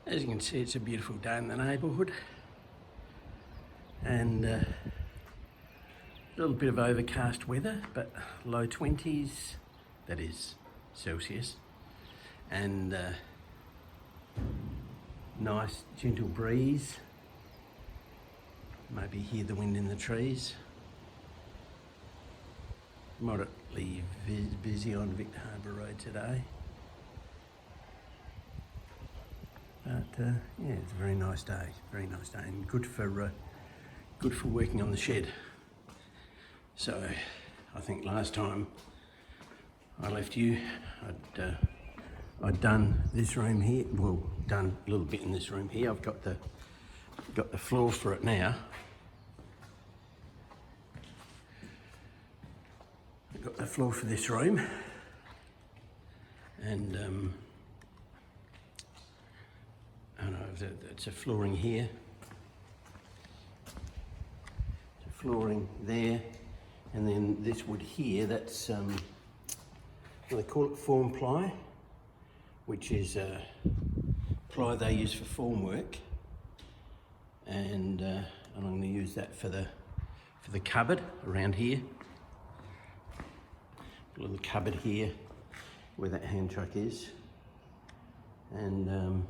As you can see, it's a beautiful day in the neighbourhood, and a little bit of overcast weather, but low 20s, that is Celsius, and nice gentle breeze. Maybe hear the wind in the trees. Moderately busy on Victor Harbour Road today. But yeah, it's a very nice day, and good for working on the shed. So I think last time I left you, I'd done this room here. Well, done a little bit in this room here. I've got the floor for it now. I've got the floor for this room, and I don't know, it's a flooring here, it's a flooring there, and then this wood here, that's they call it form ply, which is ply they use for formwork, and I'm going to use that for the cupboard around here. A little cupboard here where that hand truck is, and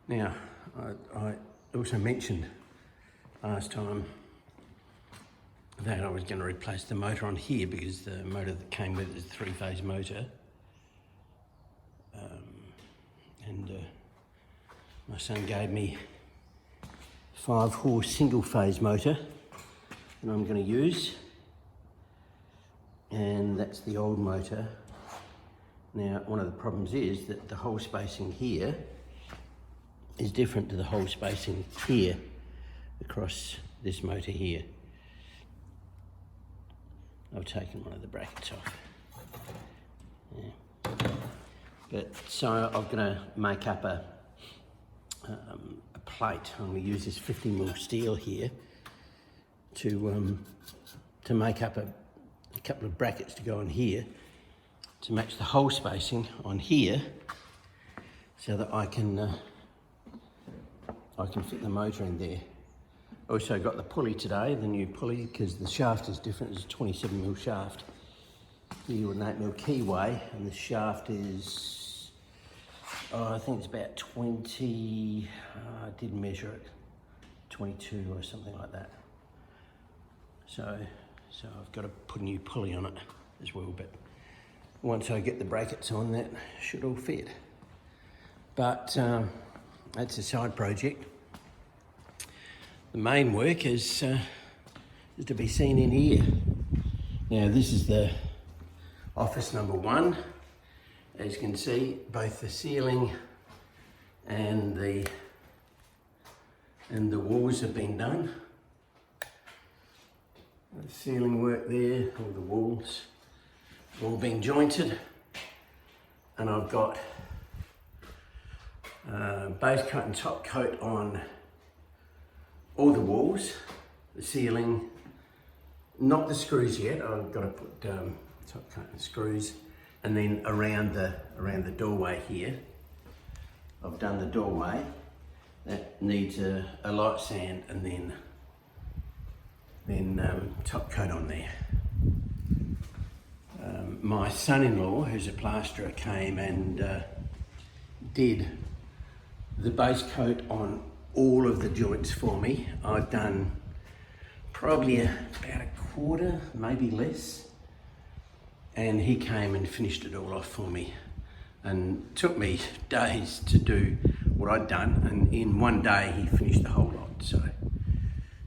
now I also mentioned last time that I was going to replace the motor on here because the motor that came with it is a 3-phase motor, and my son gave me 5-horse single-phase motor that I'm going to use, and that's the old motor. Now, one of the problems is that the hole spacing here is different to the hole spacing here across this motor here. I've taken one of the brackets off. Yeah. But so I'm going to make up a plate. I'm going to use this 50mm steel here to make up a couple of brackets to go on here to match the hole spacing on here, so that I can fit the motor in there. Also got the pulley today, the new pulley, because the shaft is different. It's a 27mm shaft here with an 8mm keyway, and the shaft is, I think it's about 20, I did measure it, 22 or something like that. So I've got to put a new pulley on it as well, but once I get the brackets on, that should all fit. But that's a side project. The main work is to be seen in here. Now, this is the office number 1. As you can see, both the ceiling and the walls have been done. The ceiling work there, all the walls all been jointed, and I've got base coat and top coat on all the walls, the ceiling, not the screws yet. I've got to put top coat and screws, and then around the doorway here, I've done the doorway. That needs a light sand, and then top coat on there. My son-in-law, who's a plasterer, came and did the base coat on all of the joints for me. I've done probably about a quarter, maybe less, and he came and finished it all off for me, and it took me days to do what I'd done, and in one day he finished the whole lot.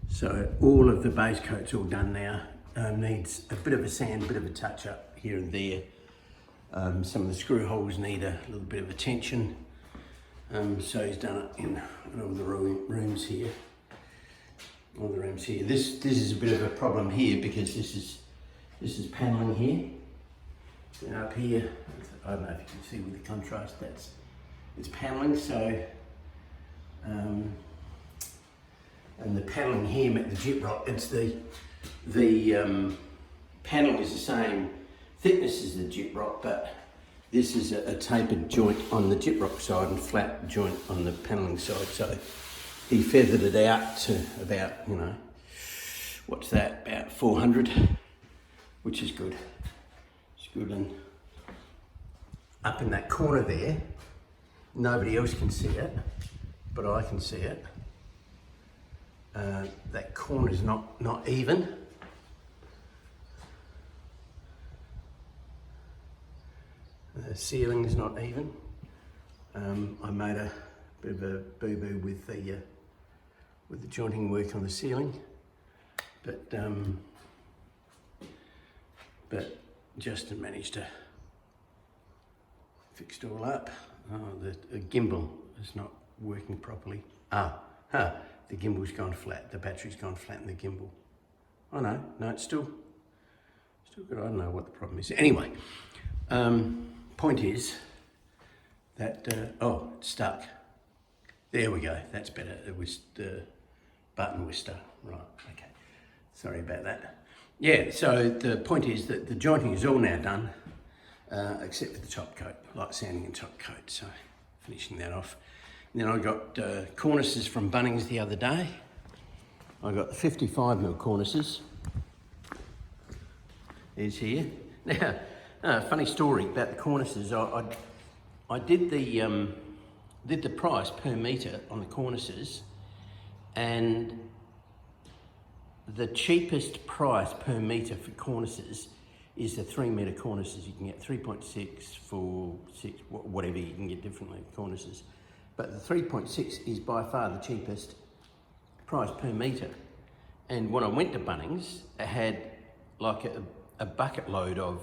So all of the base coat's all done now. Needs a bit of a sand, a bit of a touch up here and there. Some of the screw holes need a little bit of attention. So he's done it in all the rooms here. All the rooms here. This is a bit of a problem here because this is panelling here. And up here, I don't know if you can see with the contrast, it's panelling. So and the panelling here met the Gyprock. It's the panel is the same thickness as the Gyprock, but This is a tapered joint on the Gyprock side and flat joint on the panelling side. So he feathered it out to about, you know, what's that, about 400, which is good. It's good. And up in that corner there, nobody else can see it, but I can see it. That corner's not even. The ceiling is not even. I made a bit of a boo-boo with the jointing work on the ceiling, but Justin managed to fix it all up. Oh, the gimbal is not working properly. The gimbal's gone flat. The battery's gone flat in the gimbal. Oh no, it's still good. I don't know what the problem is. Anyway. Point is that, it's stuck. There we go, that's better. It was the button was stuck. Right, okay. Sorry about that. Yeah, so the point is that the jointing is all now done, except for the top coat, light sanding and top coat. So finishing that off. And then I got cornices from Bunnings the other day. I got the 55mm cornices. There's here. Now, funny story about the cornices. I did the price per metre on the cornices, and the cheapest price per metre for cornices is the 3-metre cornices. You can get 3.6, 4, 6, whatever you can get differently cornices. But the 3.6 is by far the cheapest price per metre. And when I went to Bunnings, it had like a bucket load of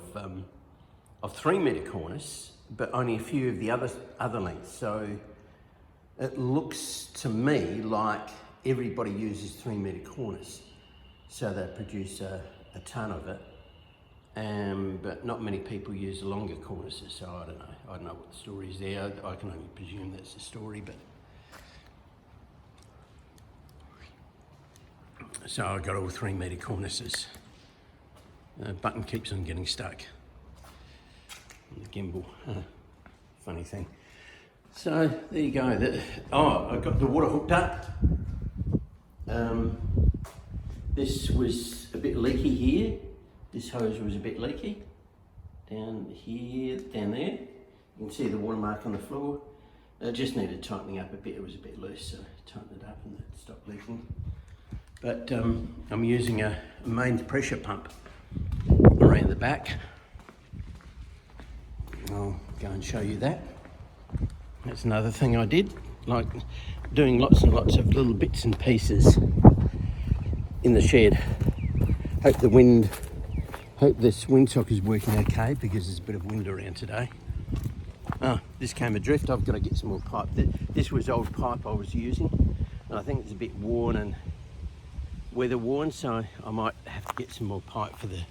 3-metre cornice, but only a few of the other lengths. So it looks to me like everybody uses 3-metre cornice. So they produce a ton of it, but not many people use longer cornices. So I don't know what the story is there. I can only presume that's the story, but. So I got all 3-metre cornices. The button keeps on getting stuck. The gimbal, funny thing. So there you go. I got the water hooked up. This was a bit leaky here. This hose was a bit leaky. Down here, down there. You can see the watermark on the floor. It just needed tightening up a bit. It was a bit loose, so I tightened it up and it stopped leaking. But I'm using a mains pressure pump around the back. I'll go and show you that. That's another thing I did, like doing lots and lots of little bits and pieces in the shed. Hope this windsock is working okay because there's a bit of wind around today. This came adrift. I've got to get some more pipe. This was old pipe I was using, and I think it's a bit worn and weather worn, so I might have to get some more pipe for the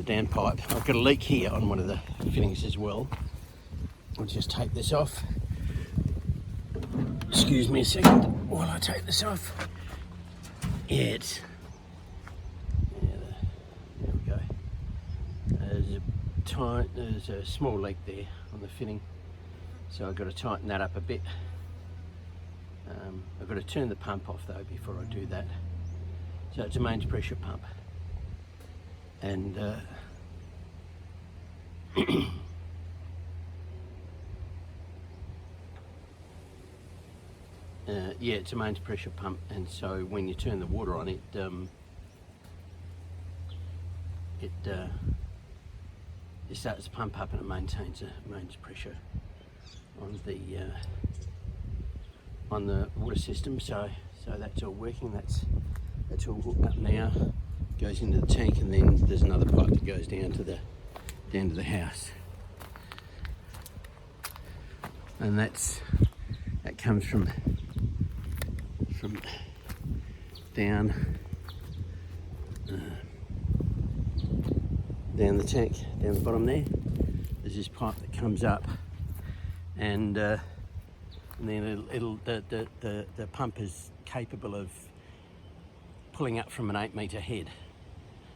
down pipe. I've got a leak here on one of the fittings as well. I'll just take this off. Excuse me a second while I take this off. Yeah, there we go. There's a small leak there on the fitting, so I've got to tighten that up a bit. I've got to turn the pump off though before I do that. So it's a mains pressure pump. And yeah, it's a mains pressure pump, and so when you turn the water on, it starts to pump up and it maintains a mains pressure on the water system. So that's all working. That's all hooked up now. Goes into the tank, and then there's another pipe that goes down to the house, and that comes from down the tank, down the bottom there. There's this pipe that comes up, and then the pump is capable of pulling up from an 8-metre head.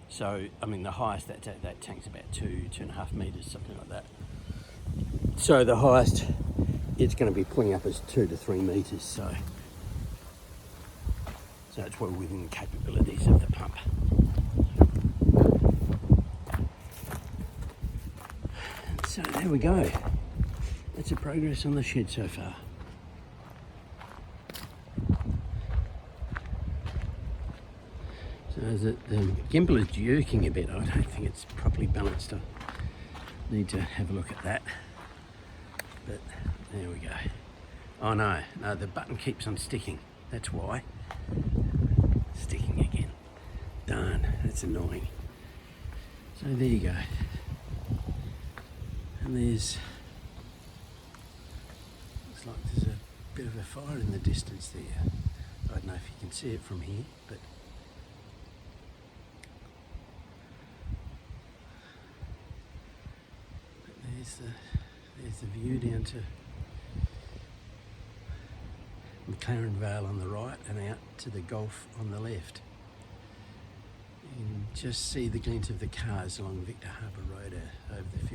So, I mean, the highest that tank's about 2.5 metres, something like that. So the highest it's going to be pulling up is 2 to 3 metres, so it's well within the capabilities of the pump. So there we go. That's the progress on the shed so far. So the gimbal is jerking a bit. I don't think it's properly balanced. I need to have a look at that. But there we go. Oh no, the button keeps on sticking. That's why. Sticking again. Darn, that's annoying. So there you go. And there's, looks like there's a bit of a fire in the distance there. I don't know if you can see it from here, but there's the view down to McLaren Vale on the right and out to the Gulf on the left. You can just see the glint of the cars along Victor Harbour Road over the